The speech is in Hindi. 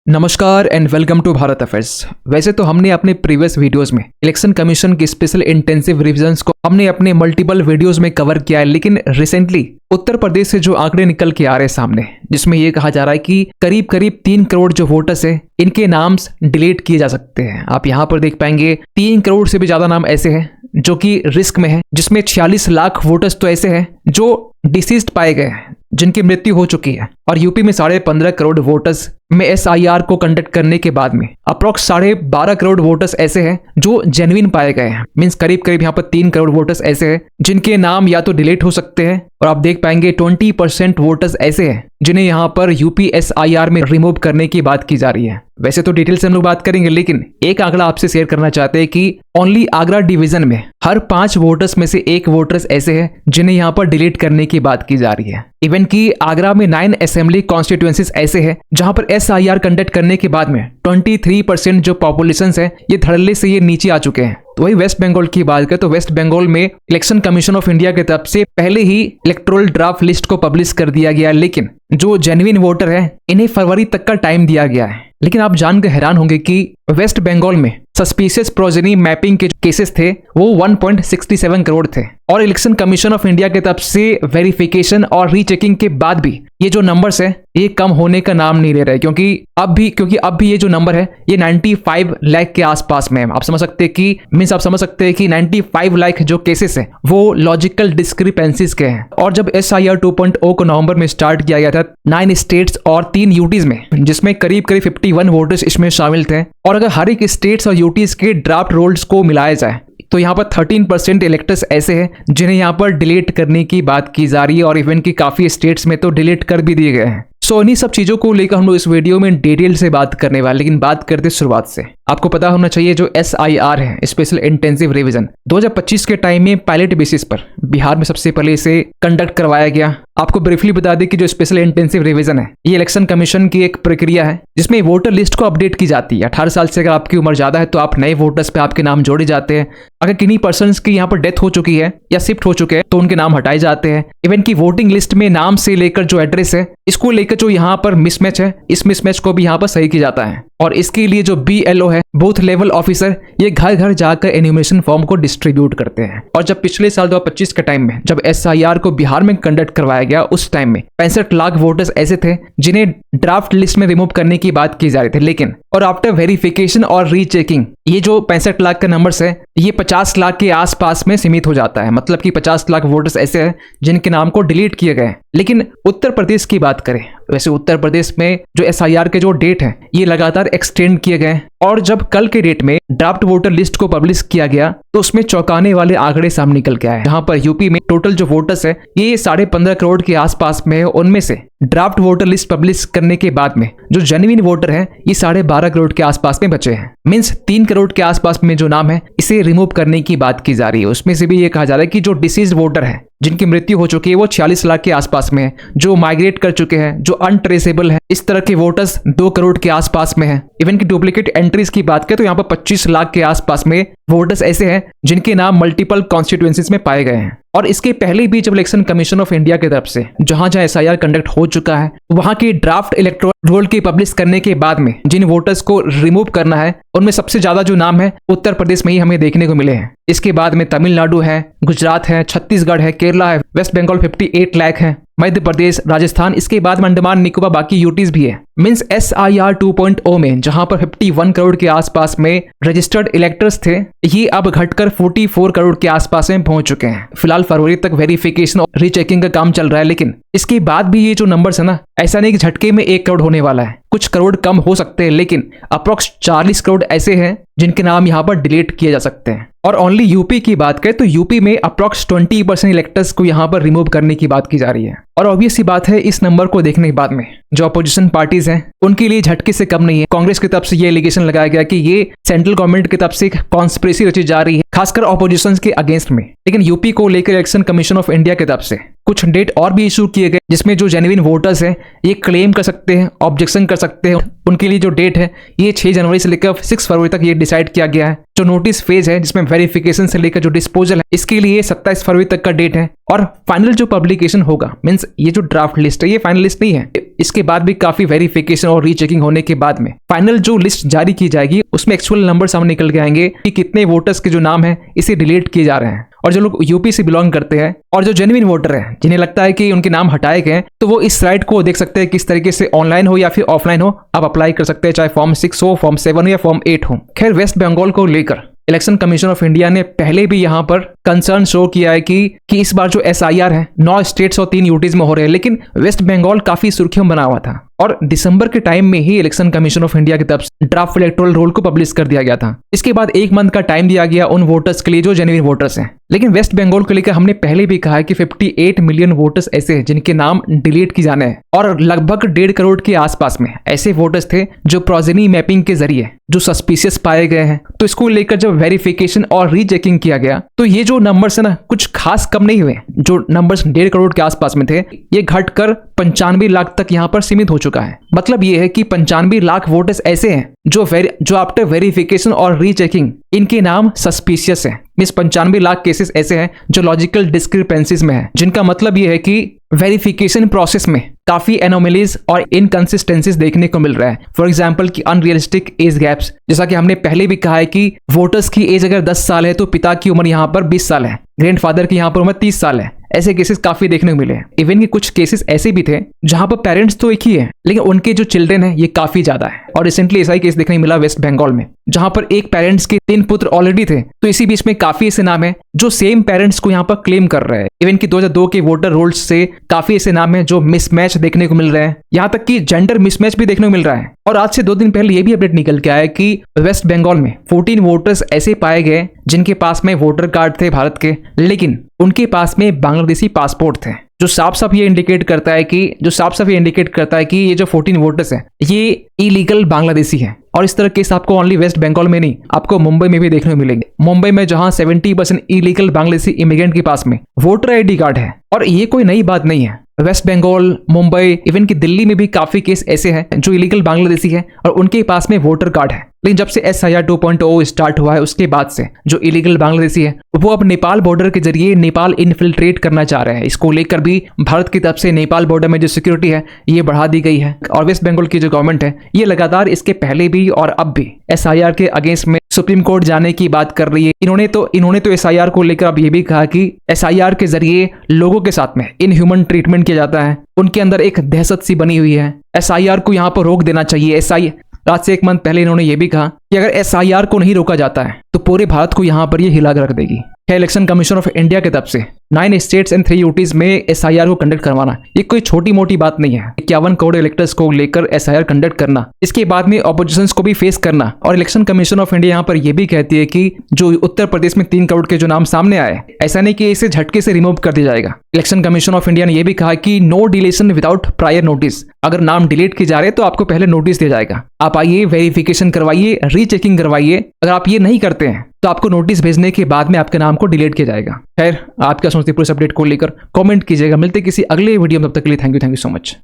नमस्कार and welcome to Bharat affairs. वैसे तो हमने अपने प्रीवियस वीडियोस में इलेक्शन कमीशन की स्पेशल इंटेंसिव रिविजन्स को हमने अपने मल्टीपल वीडियोस में कवर किया है, लेकिन रिसेंटली उत्तर प्रदेश से जो आंकड़े निकल के आ रहे हैं सामने, जिसमें ये कहा जा रहा है कि करीब करीब 3 करोड़ जो वोटर्स है इनके नाम डिलीट किए जा सकते हैं। आप यहाँ पर देख पाएंगे 3 करोड़ से भी ज्यादा नाम ऐसे हैं जो कि रिस्क में है, जिसमें 46 लाख वोटर्स तो ऐसे हैं जो डिसीज्ड पाए गए हैं, जिनकी मृत्यु हो चुकी है। और यूपी में 15.5 करोड़ वोटर्स में SIR को कंडक्ट करने के बाद में अप्रोक्स 12.5 करोड़ वोटर्स ऐसे हैं जो जेन्युइन पाए गए हैं। मींस करीब करीब यहाँ पर 3 करोड़ वोटर्स ऐसे हैं जिनके नाम या तो डिलीट हो सकते हैं, और आप देख पाएंगे 20% वोटर्स ऐसे हैं जिन्हें यहाँ पर यूपी SIR में रिमूव करने की बात की जा रही है। वैसे तो डिटेल से हम लोग बात करेंगे, लेकिन एक आंकड़ा आपसे शेयर करना चाहते हैं कि ओनली आगरा डिवीजन में हर 5 वोटर्स में से 1 वोटर्स ऐसे हैं जिन्हें यहाँ पर डिलीट करने की बात की जा रही है। इवन कि आगरा में 9 असेंबली कॉन्स्टिट्यूएंसीज ऐसे हैं जहां पर SIR कंडक्ट करने के बाद में 23% जो पॉपुलेशन है ये धड़ल्ले से ये नीचे आ चुके हैं। तो वही वेस्ट बंगाल की बात करें तो वेस्ट बंगाल में इलेक्शन कमीशन ऑफ इंडिया की तरफ से पहले ही इलेक्टोरल ड्राफ्ट लिस्ट को पब्लिश कर दिया गया, लेकिन जो जेन्युइन वोटर है इन्हें फरवरी तक का टाइम दिया गया है। लेकिन आप जानकर हैरान होंगे कि वेस्ट बंगाल में सस्पिशियस प्रोजेनी मैपिंग के केसेस थे वो 1.67 करोड़ थे, और इलेक्शन कमीशन ऑफ इंडिया की तरफ से वेरिफिकेशन और रीचेकिंग के बाद भी ये जो नंबर्स है ये कम होने का नाम नहीं ले रहे, क्योंकि अब भी ये जो नंबर है ये 95 लाख के आसपास में है। आप समझ सकते हैं कि 95 लाख जो केसेस है वो लॉजिकल डिस्क्रिपेंसीज के हैं। और जब SIR 2.0 को नवंबर में स्टार्ट किया गया था 9 स्टेट्स और 3 यूटीज में, जिसमें करीब 51 वोटर्स इसमें शामिल थे, और अगर हर एक स्टेट्स और यूटीज के ड्राफ्ट रोल्स को मिलाया जाए तो यहाँ पर 13% इलेक्टर्स ऐसे हैं जिन्हें यहाँ पर डिलीट करने की बात की जा रही है, और इवन की काफी स्टेट्स में तो डिलीट कर भी दिए गए हैं। सो इन्हीं सब चीजों को लेकर हम लोग इस वीडियो में डिटेल से बात करने वाले, लेकिन बात करते शुरुआत से। आपको पता होना चाहिए जो SIR है स्पेशल इंटेंसिव रिवीजन 2025 के टाइम में पायलट बेसिस पर बिहार में सबसे पहले इसे कंडक्ट करवाया गया। आपको ब्रीफली बता दें कि जो स्पेशल इंटेंसिव रिवीजन है ये इलेक्शन कमीशन की एक प्रक्रिया है जिसमें वोटर लिस्ट को अपडेट की जाती है। 18 साल से अगर आपकी उम्र ज्यादा है तो आप नए वोटर्स पे आपके नाम जोड़े जाते हैं। अगर किन्हीं पर्सन्स की यहाँ पर डेथ हो चुकी है या शिफ्ट हो चुके हैं तो उनके नाम हटाए जाते हैं। इवन की वोटिंग लिस्ट में नाम से लेकर जो एड्रेस है इसको लेकर जो यहाँ पर मिसमैच है इस मिसमैच को भी यहाँ पर सही किया जाता है। और इसके लिए जो BLO है बूथ लेवल ऑफिसर ये घर घर जाकर एन्यूमरेशन फॉर्म को डिस्ट्रीब्यूट करते हैं। और जब पिछले साल 2025 के टाइम में जब SIR को बिहार में कंडक्ट करवाया गया उस टाइम में 65 लाख वोटर्स ऐसे थे जिन्हें ड्राफ्ट लिस्ट में रिमूव करने की बात की जा रही थी, लेकिन और आफ्टर वेरिफिकेशन और रीचेकिंग ये जो 65 लाख का नंबर है ये 50 लाख के आसपास में सीमित हो जाता है। मतलब कि 50 लाख वोटर्स ऐसे हैं जिनके नाम को डिलीट किए गए। लेकिन उत्तर प्रदेश की बात करें, वैसे उत्तर प्रदेश में जो SIR के जो डेट है ये लगातार एक्सटेंड किए गए, और जब कल के डेट में ड्राफ्ट वोटर लिस्ट को पब्लिश किया गया तो उसमें चौंकाने वाले आंकड़े सामने निकल के आए। यहाँ पर यूपी में टोटल जो वोटर्स है ये 15.5 करोड़ के आसपास में है। उनमें से ड्राफ्ट वोटर लिस्ट पब्लिश करने के बाद में जो जेन्युइन वोटर है ये 12.5 करोड़ के आसपास में बचे हैं। मींस 3 करोड़ के आसपास में जो नाम है इसे रिमूव करने की बात की जा रही है। उसमें से भी ये कहा जा रहा है कि जो डिसीज वोटर है जिनकी मृत्यु हो चुकी है वो 46 लाख के आसपास में है, जो माइग्रेट कर चुके हैं, जो अनट्रेसेबल है, इस तरह के वोटर्स 2 करोड़ के आसपास में है। इवन की डुप्लीकेट एंट्रीज की बात करें तो यहाँ पर 25 लाख के आसपास में वोटर्स ऐसे हैं जिनके नाम मल्टीपल कॉन्स्टिट्यूएंसीज में पाए गए हैं। और इसके पहले भी जब इलेक्शन कमीशन ऑफ इंडिया की तरफ से जहां SIR कंडक्ट हो चुका है वहां के ड्राफ्ट इलेक्टोरल रोल की पब्लिश करने के बाद में जिन वोटर्स को रिमूव करना है उनमें सबसे ज्यादा जो नाम है उत्तर प्रदेश में ही हमें देखने को मिले हैं। इसके बाद में तमिलनाडु है, गुजरात है, छत्तीसगढ़ है, केरला है, वेस्ट बंगाल 58 लाख है, मध्य प्रदेश, राजस्थान, इसके बाद में अंडमान निकोबार बाकी यूटीज भी है। मींस SIR 2.0 में जहां पर 51 करोड़ के आसपास में रजिस्टर्ड इलेक्टर्स थे ये अब घटकर 44 करोड़ के आसपास में पहुंच चुके हैं। फिलहाल फरवरी तक वेरिफिकेशन और रीचेकिंग का काम चल रहा है, लेकिन इसके बाद भी ये जो नंबर्स है ना, ऐसा नहीं कि झटके में 1 करोड़ होने वाला है, कुछ करोड़ कम हो सकते हैं, लेकिन अप्रोक्स 40 करोड़ ऐसे हैं जिनके नाम यहाँ पर डिलीट किए जा सकते हैं। और ओनली यूपी की बात करें तो यूपी में अप्रोक्स 20% इलेक्टर्स को यहाँ पर रिमूव करने की बात की जा रही है। और ऑब्वियस सी बात है इस नंबर को देखने के बाद में जो अपोजिशन पार्टीज हैं उनके लिए झटके से कम नहीं है। कांग्रेस की तरफ से ये एलिगेशन लगाया गया कि ये सेंट्रल गवर्नमेंट की तरफ से कॉन्स्पिरेसी रची जा रही है खासकर ऑपोजिशन के अगेंस्ट में। लेकिन यूपी को लेकर इलेक्शन कमीशन ऑफ इंडिया की तरफ से कुछ डेट और भी इशू किए गए जिसमें जो जेन्युइन वोटर्स हैं ये क्लेम कर सकते हैं, ऑब्जेक्शन कर सकते हैं। उनके लिए जो डेट है ये 6 जनवरी से लेकर 6 फरवरी तक ये डिसाइड किया गया है। जो नोटिस फेज है जिसमें वेरिफिकेशन से लेकर जो डिस्पोजल है इसके लिए 27 फरवरी तक का डेट है। और फाइनल जो पब्लिकेशन होगा, मींस ये जो ड्राफ्ट लिस्ट है ये फाइनल लिस्ट नहीं है, इसके बाद भी काफी वेरिफिकेशन और रीचेकिंग होने के बाद में फाइनल जो लिस्ट जारी की जाएगी उसमें एक्चुअल नंबर सामने निकल के आएंगे कि कितने वोटर्स के जो नाम है इसे डिलीट किए जा रहे हैं। और जो लोग यूपी से बिलोंग करते हैं और जो जेन्युइन वोटर है जिन्हें लगता है कि उनके नाम हटाए गए तो वो इस साइट को देख सकते हैं किस तरीके से ऑनलाइन हो या फिर ऑफलाइन हो आप अप्लाई कर सकते हैं, चाहे फॉर्म 6 हो, फॉर्म 7 हो या फॉर्म 8 हो। खैर वेस्ट बंगाल को लेकर इलेक्शन कमीशन ऑफ इंडिया ने पहले भी यहां पर कंसर्न शो किया है कि इस बार जो SIR है 9 स्टेट्स और 3 यूटीज में हो रहे हैं, लेकिन वेस्ट बंगाल काफी सुर्खियों बना हुआ था और दिसंबर के टाइम में ही इलेक्शन कमीशन ऑफ इंडिया की तरफ से ड्राफ्ट इलेक्टोरल रोल को पब्लिश कर दिया गया था। इसके बाद 1 मंथ का टाइम दिया गया उन वोटर्स के लिए जो जेन्युइन वोटर्स हैं। लेकिन वेस्ट बंगाल को लेकर हमने पहले भी कहा है कि 58 मिलियन वोटर्स ऐसे हैं जिनके नाम डिलीट किए जाने हैं और लगभग 1.5 करोड़ के आसपास में ऐसे वोटर्स थे जो प्रोजेनी मैपिंग के जरिए जो सस्पिशियस पाए गए हैं। तो इसको लेकर जब वेरिफिकेशन और रीचेकिंग किया गया तो ये जो नंबर्स है ना कुछ खास कम नहीं हुए। जो नंबर्स 1.5 करोड़ के आसपास में थे ये घटकर 95 लाख तक यहाँ पर सीमित हो चुका है। मतलब ये है कि 95 लाख वोटर्स ऐसे हैं जो आफ्टर वेरिफिकेशन और रीचेकिंग इनके नाम सस्पिशियस है। मींस 95 लाख केसेस ऐसे हैं जो लॉजिकल डिस्क्रिपेंसीज में है, जिनका मतलब ये है कि वेरिफिकेशन प्रोसेस में काफी एनोमलीज और इनकंसिस्टेंसीज देखने को मिल रहा है। फॉर एग्जांपल कि अनरियलिस्टिक एज गैप्स, जैसा कि हमने पहले भी कहा है कि वोटर्स की एज अगर 10 साल है तो पिता की उम्र यहाँ पर 20 साल है, ग्रैंडफादर की यहाँ पर उम्र 30 साल है। ऐसे केसेस काफी देखने को मिले हैं। इवन कि कुछ केसेस ऐसे भी थे जहां पर पेरेंट्स तो एक ही है लेकिन उनके जो चिल्ड्रन है ये काफी ज्यादा है। और रिसेंटली ऐसा ही केस देखने को मिला वेस्ट बंगाल में जहां पर एक पेरेंट्स के 3 पुत्र ऑलरेडी थे। तो इसी बीच में काफी ऐसे नाम है जो सेम पेरेंट्स को यहाँ पर क्लेम कर रहे हैं। इवन कि 2002 के वोटर रोल्स से काफी ऐसे नाम है जो मिसमैच देखने को मिल रहे हैं, यहाँ तक कि जेंडर मिसमैच भी देखने को मिल रहा है। और आज से 2 दिन पहले ये भी अपडेट निकल के आया कि वेस्ट बंगाल में 14 वोटर्स ऐसे पाए गए जिनके पास में वोटर कार्ड थे भारत के, लेकिन उनके पास में बांग्लादेशी पासपोर्ट थे। जो साफ साफ ये इंडिकेट करता है कि ये जो 14 वोटर्स हैं ये इलीगल बांग्लादेशी हैं। और इस तरह केस आपको ओनली वेस्ट बंगाल में नहीं, आपको मुंबई में भी देखने को मिलेंगे। मुंबई में जहां 70% इलीगल बांग्लादेशी इमिग्रेंट के पास में वोटर ID कार्ड है। और ये कोई नई बात नहीं है, वेस्ट बंगाल, मुंबई, इवन कि दिल्ली में भी काफी केस ऐसे हैं जो इलीगल बांग्लादेशी है और उनके पास में वोटर कार्ड है। लेकिन जब से SIR 2.0 स्टार्ट हुआ है उसके बाद से जो इलीगल बांग्लादेशी है वो अब नेपाल बॉर्डर के जरिए नेपाल इन्फिल्ट्रेट करना चाह रहे हैं। इसको लेकर भी भारत की तरफ से नेपाल बॉर्डर में जो सिक्योरिटी है ये बढ़ा दी गई है। और वेस्ट बंगाल की जो गवर्नमेंट है ये लगातार इसके पहले भी और अब भी SIR के अगेंस्ट में सुप्रीम कोर्ट जाने की बात कर रही है। इन्होंने तो SIR को लेकर अब ये भी कहा कि SIR के जरिए लोगों के साथ में इनह्यूमन ट्रीटमेंट किया जाता है, उनके अंदर एक दहशत सी बनी हुई है। SIR को यहाँ पर रोक देना चाहिए। आज से 1 मंथ पहले इन्होंने ये भी कहा कि अगर SIR को नहीं रोका जाता है तो पूरे भारत को यहाँ पर ये हिला कर रख देगी। इलेक्शन कमीशन ऑफ इंडिया की तरफ से 9 स्टेट्स एंड 3 यूटीज में SIR को कंडक्ट करवाना ये कोई छोटी मोटी बात नहीं है। 51 करोड़ इलेक्टर्स को लेकर SIR कंडक्ट करना, इसके बाद में ऑपोजिशंस को भी फेस करना। और इलेक्शन कमीशन ऑफ इंडिया यहाँ पर यह भी कहती है कि जो उत्तर प्रदेश में 3 करोड़ के जो नाम सामने आए, ऐसा नहीं कि इसे झटके से रिमूव कर दिया जाएगा। इलेक्शन कमीशन ऑफ इंडिया ने यह भी कहा कि no deletion without prior notice, अगर नाम डिलीट किए जा रहे हैं तो आपको पहले नोटिस दिया जाएगा। आप आइए, वेरिफिकेशन करवाइए, रीचेकिंग करवाइए। अगर आप ये नहीं करते हैं तो आपको नोटिस भेजने के बाद में आपके नाम को डिलीट किया जाएगा। खैर, आप क्या सोचते हैं पूरे अपडेट को लेकर कमेंट कीजिएगा। मिलते किसी अगले वीडियो में, तब तक के लिए थैंक यू सो मच।